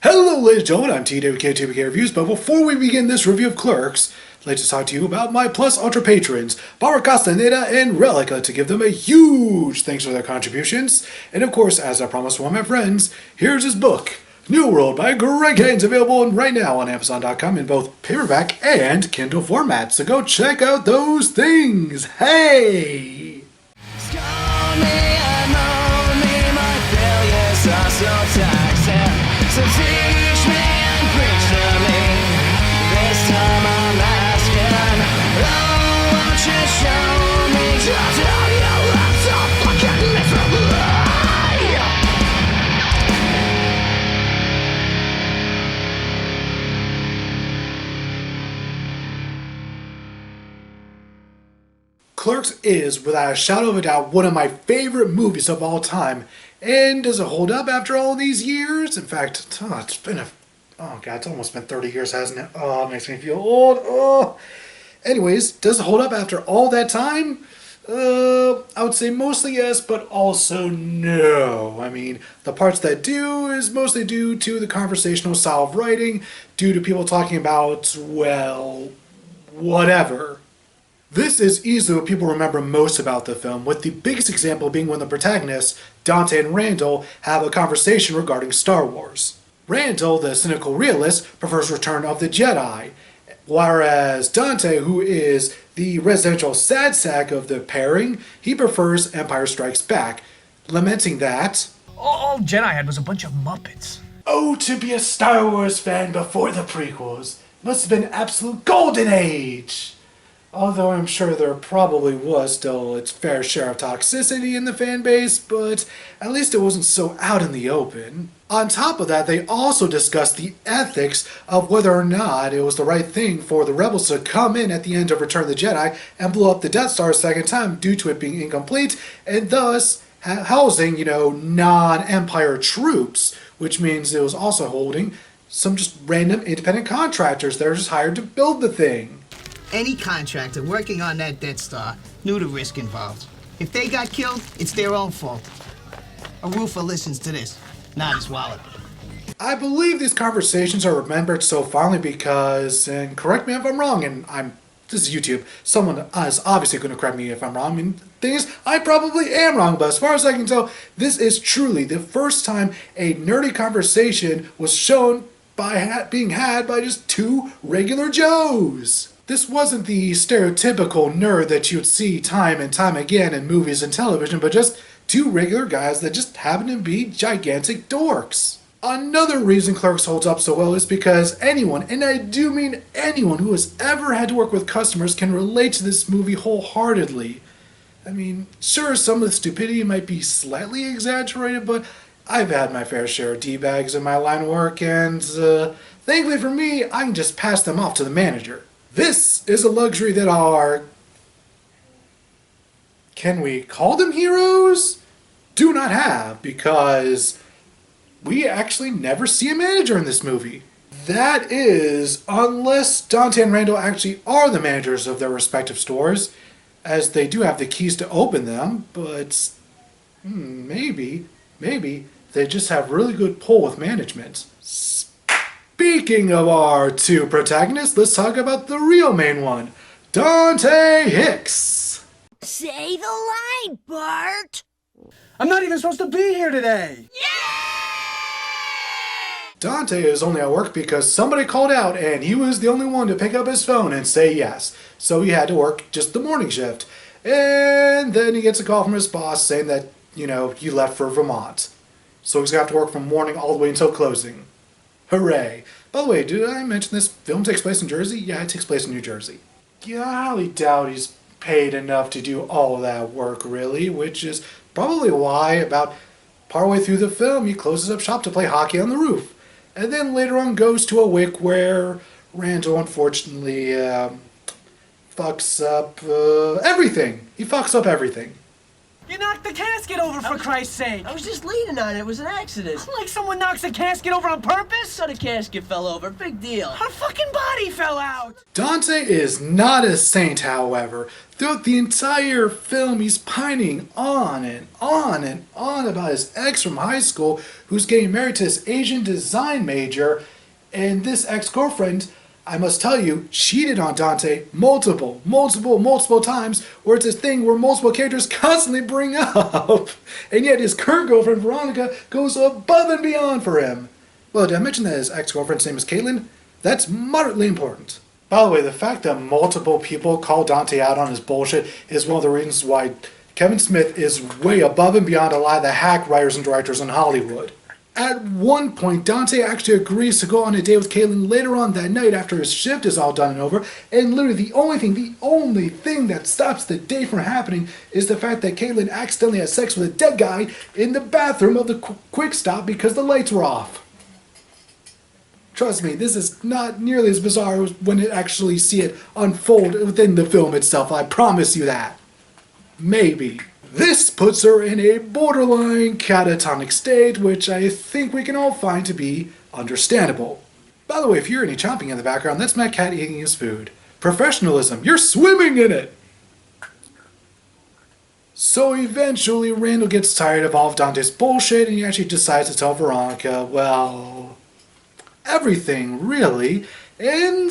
Hello ladies and gentlemen, I'm TWK Reviews, but before we begin this review of Clerks, I'd like to talk to you about my Plus Ultra patrons, Barbara Castaneda and Relica, to give them a huge thanks for their contributions. And of course, as I promised one of my friends, here's his book, New World by Greg Haynes, available right now on Amazon.com in both paperback and Kindle formats, so go check out those things! Hey! So teach me and preach to me. This time I'm asking, oh, won't you show me just how you look so fucking miserable? Clerks is, without a shadow of a doubt, one of my favorite movies of all time. And does it hold up after all these years? In fact, it's almost been 30 years, hasn't it? Oh, it makes me feel old. Oh. Anyways, does it hold up after all that time? I would say mostly yes, but also no. I mean, the parts that do is mostly due to the conversational style of writing, due to people talking about, well, whatever. This is easily what people remember most about the film, with the biggest example being when the protagonists, Dante and Randall, have a conversation regarding Star Wars. Randall, the cynical realist, prefers Return of the Jedi, whereas Dante, who is the residential sad sack of the pairing, he prefers Empire Strikes Back, lamenting that all Jedi had was a bunch of Muppets. "Oh, to be a Star Wars fan before the prequels must have been an absolute golden age." Although I'm sure there probably was still its fair share of toxicity in the fan base, but at least it wasn't so out in the open. On top of that, they also discussed the ethics of whether or not it was the right thing for the rebels to come in at the end of Return of the Jedi and blow up the Death Star a second time due to it being incomplete, and thus housing, non-Empire troops, which means it was also holding some just random independent contractors that are just hired to build the thing. Any contractor working on that Death Star knew the risk involved. If they got killed, it's their own fault. A roofer listens to this, not his wallet. I believe these conversations are remembered so fondly because, and correct me if I'm wrong, this is YouTube, someone is obviously going to correct me if I'm wrong. I mean, the thing is, I probably am wrong, but as far as I can tell, this is truly the first time a nerdy conversation was shown by being had by just two regular Joes. This wasn't the stereotypical nerd that you'd see time and time again in movies and television, but just two regular guys that just happen to be gigantic dorks. Another reason Clerks holds up so well is because anyone, and I do mean anyone, who has ever had to work with customers can relate to this movie wholeheartedly. I mean, sure, some of the stupidity might be slightly exaggerated, but I've had my fair share of D-bags in my line of work, and thankfully for me, I can just pass them off to the manager. This is a luxury that our, can we call them heroes? Do not have, because we actually never see a manager in this movie. That is, unless Dante and Randall actually are the managers of their respective stores, as they do have the keys to open them, but maybe they just have really good pull with management. Speaking of our two protagonists, let's talk about the real main one, Dante Hicks. Say the line, Bart! I'm not even supposed to be here today! Dante is only at work because somebody called out and he was the only one to pick up his phone and say yes. So he had to work just the morning shift. And then he gets a call from his boss saying that, he left for Vermont. So he's going to have to work from morning all the way until closing. Hooray. By the way, did I mention this film takes place in Jersey? Yeah, it takes place in New Jersey. Yeah, I highly doubt he's paid enough to do all of that work, really, which is probably why about partway through the film he closes up shop to play hockey on the roof. And then later on goes to a wake where Randall unfortunately fucks up everything. He fucks up everything. You knocked the casket over, for Christ's sake! I was just leaning on it. It was an accident. Like someone knocks a casket over on purpose? So the casket fell over. Big deal. Her fucking body fell out! Dante is not a saint, however. Throughout the entire film, he's pining on and on and on about his ex from high school who's getting married to his Asian design major, and this ex-girlfriend, I must tell you, cheated on Dante multiple times, where it's this thing where multiple characters constantly bring up. And yet his current girlfriend, Veronica, goes above and beyond for him. Well, did I mention that his ex-girlfriend's name is Caitlin? That's moderately important. By the way, the fact that multiple people call Dante out on his bullshit is one of the reasons why Kevin Smith is way above and beyond a lot of the hack writers and directors in Hollywood. At one point, Dante actually agrees to go on a date with Caitlin later on that night after his shift is all done and over, and literally the only thing that stops the date from happening is the fact that Caitlin accidentally has sex with a dead guy in the bathroom of the quick stop because the lights were off. Trust me, this is not nearly as bizarre as when you actually see it unfold within the film itself, I promise you that. Maybe. This puts her in a borderline catatonic state, which I think we can all find to be understandable. By the way, if you hear any chomping in the background, that's my cat eating his food. Professionalism, you're swimming in it! So eventually, Randall gets tired of all of Dante's bullshit, and he actually decides to tell Veronica, well, everything, really. And,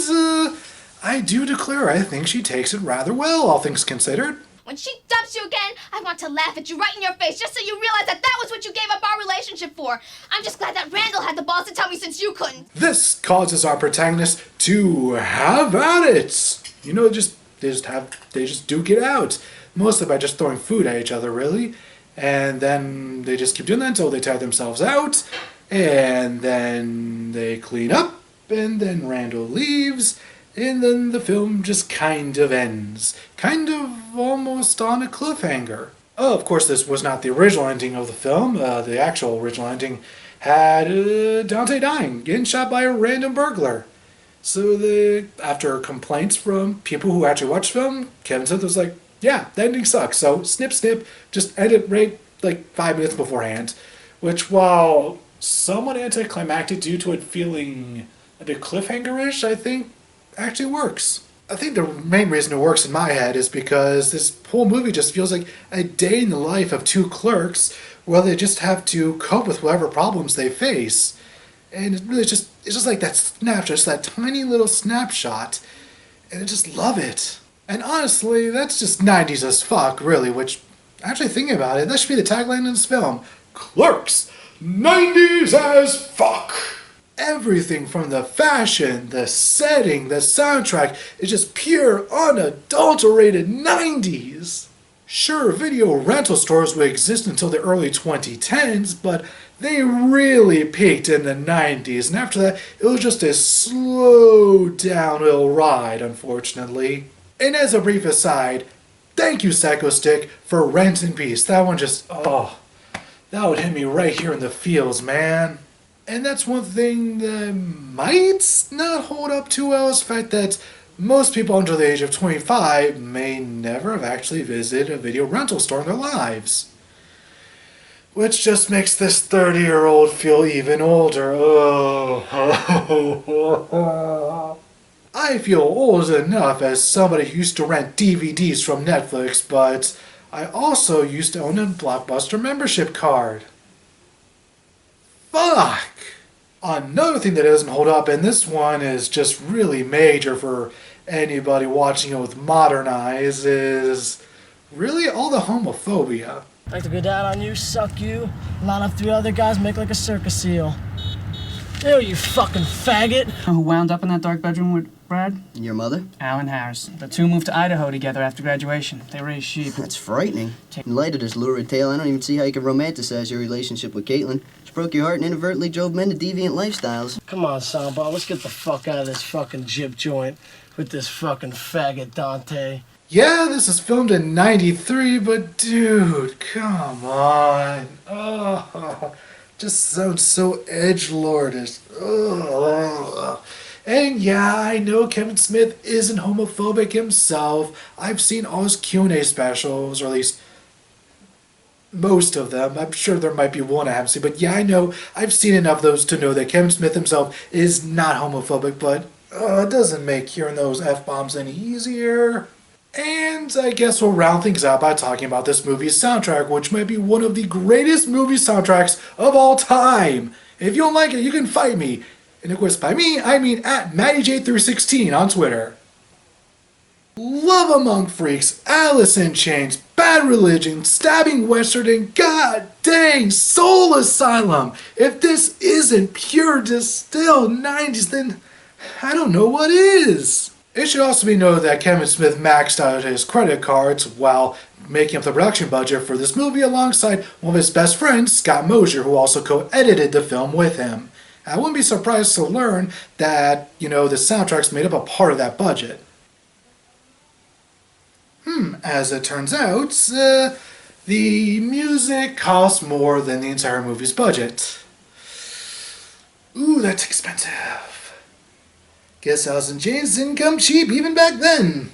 I do declare I think she takes it rather well, all things considered. When she dumps you again, I want to laugh at you right in your face just so you realize that that was what you gave up our relationship for. I'm just glad that Randall had the balls to tell me since you couldn't. This causes our protagonist to have at it. You know, they just duke it out. Mostly by just throwing food at each other, really. And then they just keep doing that until they tire themselves out. And then they clean up. And then Randall leaves. And then the film just kind of ends. Kind of almost on a cliffhanger. Oh, of course, this was not the original ending of the film. The actual original ending had Dante dying, getting shot by a random burglar. So after complaints from people who actually watched the film, Kevin Smith was like, yeah, the ending sucks. So snip, snip, just end it right like 5 minutes beforehand. Which, while somewhat anticlimactic due to it feeling a bit cliffhanger-ish, I think actually works. I think the main reason it works in my head is because this whole movie just feels like a day in the life of two clerks where they just have to cope with whatever problems they face. And it really it's just like that snapshot, just that tiny little snapshot, and I just love it. And honestly, that's just 90s as fuck, really, which, actually thinking about it, that should be the tagline of this film. Clerks, 90s as fuck! Everything from the fashion, the setting, the soundtrack is just pure, unadulterated 90s. Sure, video rental stores would exist until the early 2010s, but they really peaked in the 90s, and after that, it was just a slow downhill ride, unfortunately. And as a brief aside, thank you, Psycho Stick, for Rent in Peace. That one just, that would hit me right here in the feels, man. And that's one thing that might not hold up too well, is the fact that most people under the age of 25 may never have actually visited a video rental store in their lives. Which just makes this 30-year-old feel even older. I feel old enough as somebody who used to rent DVDs from Netflix, but I also used to own a Blockbuster membership card. Fuck! Another thing that doesn't hold up, and this one is just really major for anybody watching it with modern eyes, is really all the homophobia. Like to go down on you, suck you, line up 3 other guys, make like a circus seal. Ew, you fucking faggot. Who wound up in that dark bedroom with Brad? Your mother? Alan Harris. The two moved to Idaho together after graduation. They raised sheep. That's frightening. In light of this lurid tale, I don't even see how you can romanticize your relationship with Caitlin. She broke your heart and inadvertently drove men to deviant lifestyles. Come on, Soundball, let's get the fuck out of this fucking jib joint with this fucking faggot Dante. Yeah, this is filmed in 93, but dude, come on. Oh, just sounds so edgelordish. Oh. And yeah, I know Kevin Smith isn't homophobic himself. I've seen all his Q&A specials, or at least most of them. I'm sure there might be one I haven't seen, but yeah, I know I've seen enough of those to know that Kevin Smith himself is not homophobic, but it doesn't make hearing those F-bombs any easier. And I guess we'll round things out by talking about this movie's soundtrack, which might be one of the greatest movie soundtracks of all time. If you don't like it, you can fight me. And of course, by me, I mean at MattyJ316 on Twitter. Love Among Freaks, Alice in Chains, Bad Religion, Stabbing Western, and god dang Soul Asylum. If this isn't pure distilled 90s, then I don't know what is. It should also be noted that Kevin Smith maxed out his credit cards while making up the production budget for this movie alongside one of his best friends, Scott Mosier, who also co-edited the film with him. I wouldn't be surprised to learn that, the soundtrack's made up a part of that budget. As it turns out, the music costs more than the entire movie's budget. Ooh, that's expensive. Guess Alice in Chains didn't come cheap even back then.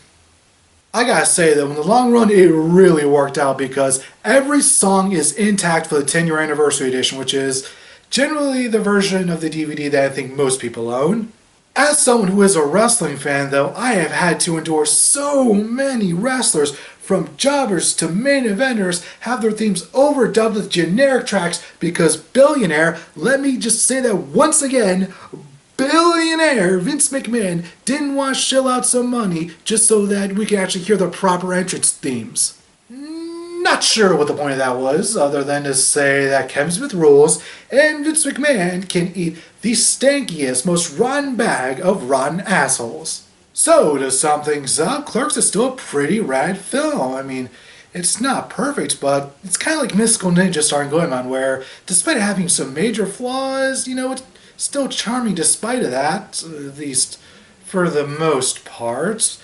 I gotta say though, in the long run, it really worked out because every song is intact for the 10-year anniversary edition, which is generally the version of the DVD that I think most people own. As someone who is a wrestling fan though, I have had to endure so many wrestlers, from jobbers to main eventers, have their themes overdubbed with generic tracks because billionaire, let me just say that once again, billionaire Vince McMahon didn't want to shell out some money just so that we could actually hear the proper entrance themes. Not sure what the point of that was, other than to say that Kevin Smith rules and Vince McMahon can eat the stankiest, most rotten bag of rotten assholes. So, to sum things up, Clerks is still a pretty rad film. I mean, it's not perfect, but it's kind of like Mystical Ninja starring Goemon, where despite having some major flaws, it's still charming despite of that, at least for the most part.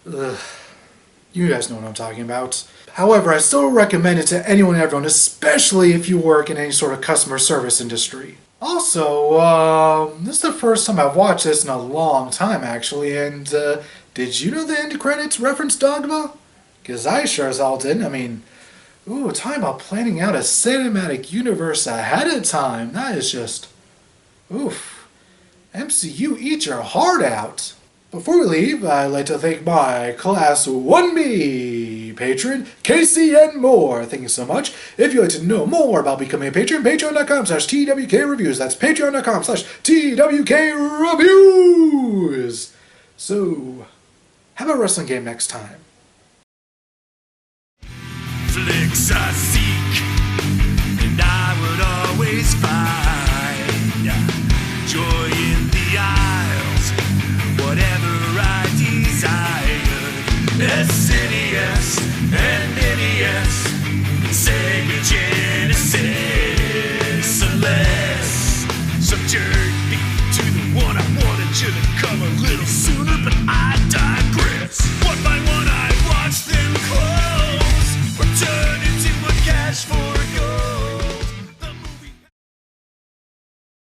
You guys know what I'm talking about. However, I still recommend it to anyone and everyone, especially if you work in any sort of customer service industry. Also, this is the first time I've watched this in a long time, actually, and did you know the end credits reference Dogma? Because I sure as hell didn't. I mean, talking about planning out a cinematic universe ahead of time. That is just, oof. MCU, eat your heart out. Before we leave, I'd like to thank my Class 1B patron, Casey and Moore. Thank you so much. If you'd like to know more about becoming a patron, patreon.com/TWK Reviews. That's patreon.com/TWK Reviews. So, have a wrestling game next time. Flicks I seek, and I would always find joy in the aisles, whatever I desired. Insidious and NES, Sega Genesis.